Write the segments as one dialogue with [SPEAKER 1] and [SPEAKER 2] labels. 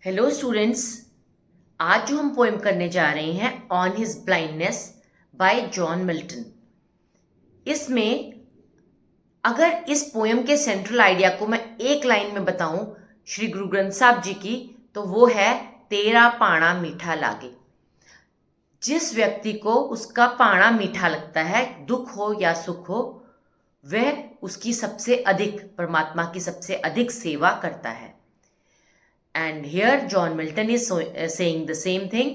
[SPEAKER 1] Hello students. आज जो हम पोएम करने जा रहे हैं on his blindness bye John Milton. इसमें अगर इस पोएम के सेंट्रल आइडिया को मैं एक लाइन में बताऊं श्री गुरु ग्रंथ साहब जी की, तो वो है तेरा पाणा मीठा लागे। जिस व्यक्ति को उसका पाणा मीठा लगता है, दुख हो या सुख हो, वह उसकी सबसे अधिक, परमात्मा की सबसे अधिक सेवा करता है। And here John Milton is saying the same thing.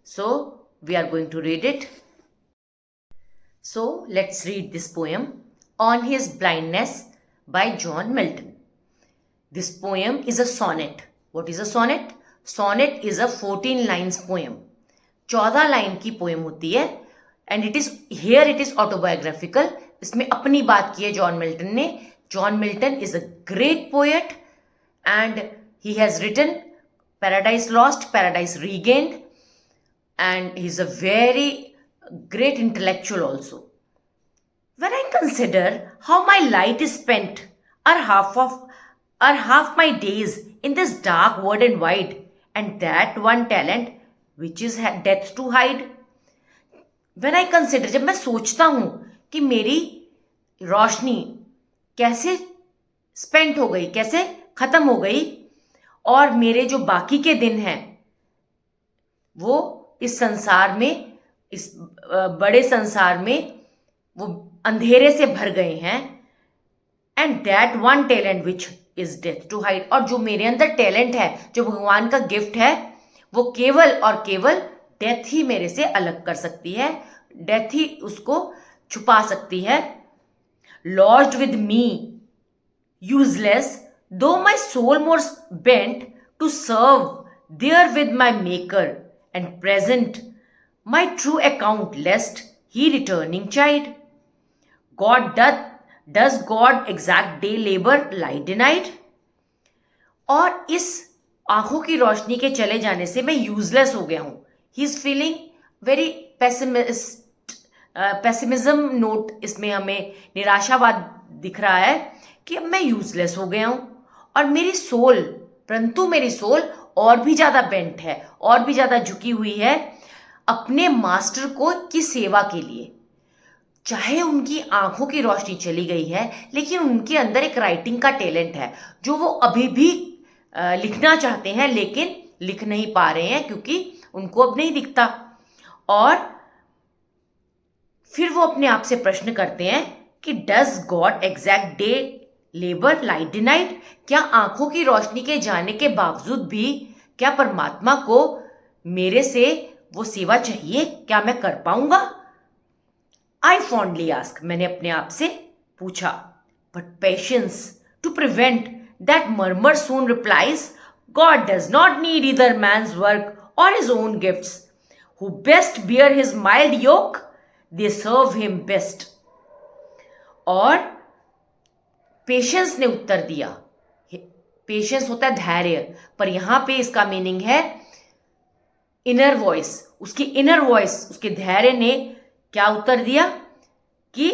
[SPEAKER 1] So we are going to read it. So let's read this poem On His Blindness by John Milton. This poem is a sonnet. What is a sonnet? Sonnet is a 14 lines poem. 14 line की poem होती है and it is autobiographical. इसमें अपनी बात की है John Milton ने। John Milton is a great poet and he has written Paradise Lost, Paradise Regained, and he's a very great intellectual also. When I consider how my light is spent, are half my days in this dark world and wide, and that one talent which is death to hide. When I consider, जब मैं सोचता हूं कि मेरी रोशनी कैसे spent हो गई, कैसे खत्म हो गई, और मेरे जो बाकी के दिन हैं वो इस संसार में, इस बड़े संसार में वो अंधेरे से भर गए हैं। And that one talent which is death to hide, और जो मेरे अंदर टैलेंट है, जो भगवान का गिफ्ट है, वो केवल और केवल डेथ ही मेरे से अलग कर सकती है, डेथ ही उसको छुपा सकती है। Lodged with me useless, though my soul more bent to serve there with my maker, and present my true account lest he returning chide. Does God exact day labor lie denied? और इस आंखों की रोशनी के चले जाने से मैं useless हो गया हूं। He is feeling very pessimism note, इसमें हमें निराशावाद दिख रहा है कि अब मैं यूजलेस हो गया हूं, और मेरी सोल, परंतु मेरी सोल और भी ज्यादा बेंट है, और भी ज्यादा झुकी हुई है अपने मास्टर को की सेवा के लिए। चाहे उनकी आंखों की रोशनी चली गई है, लेकिन उनके अंदर एक राइटिंग का टैलेंट है जो वो अभी भी लिखना चाहते हैं, लेकिन लिख नहीं पा रहे हैं क्योंकि उनको अब नहीं दिखता। और फिर वो अपने आप से प्रश्न करते हैं कि does God exact day labour light denied, क्या आंखों की रोशनी के जाने के बावजूद भी क्या परमात्मा को मेरे से वो सेवा चाहिए, क्या मैं कर पाऊंगा? आई फॉन्डली आस्क, मैंने अपने आप से पूछा। But patience to prevent that murmur soon replies, God does not need either man's work or his own gifts, who best bear his mild yoke, they serve him best. और patience ने उत्तर दिया। Patience होता है धैर्य, पर यहां पे इसका मीनिंग है इनर वॉइस। उसकी इनर वॉइस, उसके धैर्य ने क्या उत्तर दिया कि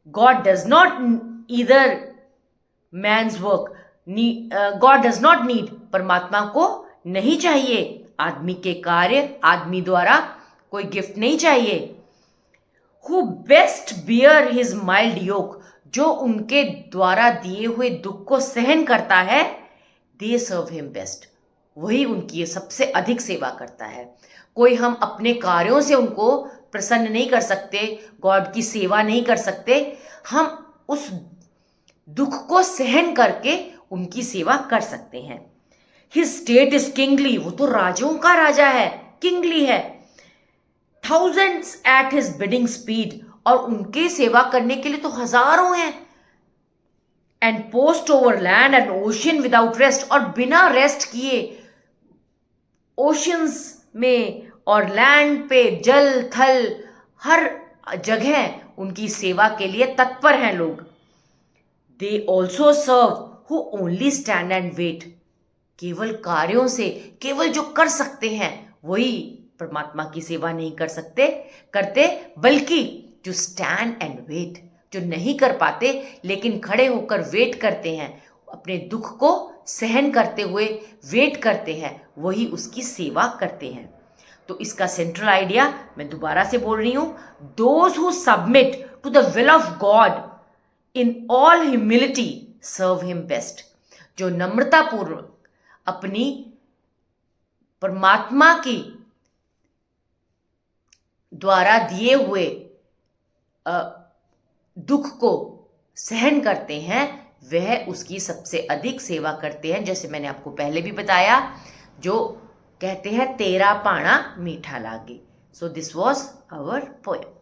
[SPEAKER 1] God does not either man's work, God does not need, परमात्मा को नहीं चाहिए आदमी के कार्य, आदमी द्वारा कोई गिफ्ट नहीं चाहिए। Who best bear his mild yoke, जो उनके द्वारा दिए हुए दुख को सहन करता है, दे सर्व हिम बेस्ट, वही उनकी सबसे अधिक सेवा करता है। कोई हम अपने कार्यों से उनको प्रसन्न नहीं कर सकते, गॉड की सेवा नहीं कर सकते, हम उस दुख को सहन करके उनकी सेवा कर सकते हैं। हिज स्टेट इज किंगली, वो तो राजाओं का राजा है, किंगली है। Thousands at his bidding speed, और उनके सेवा करने के लिए तो हजारों हैं। And post over land and ocean without rest, और बिना रेस्ट किए ओशियंस में और लैंड पे, जल थल हर जगह उनकी सेवा के लिए तत्पर हैं लोग। They also serve who only stand and wait, केवल कार्यों से, केवल जो कर सकते हैं वही परमात्मा की सेवा नहीं करते, बल्कि जो स्टैंड एंड वेट, जो नहीं कर पाते लेकिन खड़े होकर वेट करते हैं, अपने दुख को सहन करते हुए वेट करते हैं वही उसकी सेवा करते हैं। तो इसका सेंट्रल आइडिया मैं दोबारा से बोल रही हूं, those who submit to the will of God in all humility serve him best. जो नम्रतापूर्वक अपनी परमात्मा की द्वारा दिए हुए दुख को सहन करते हैं वह उसकी सबसे अधिक सेवा करते हैं। जैसे मैंने आपको पहले भी बताया, जो कहते हैं तेरा पाना मीठा लागे। So this was our poem.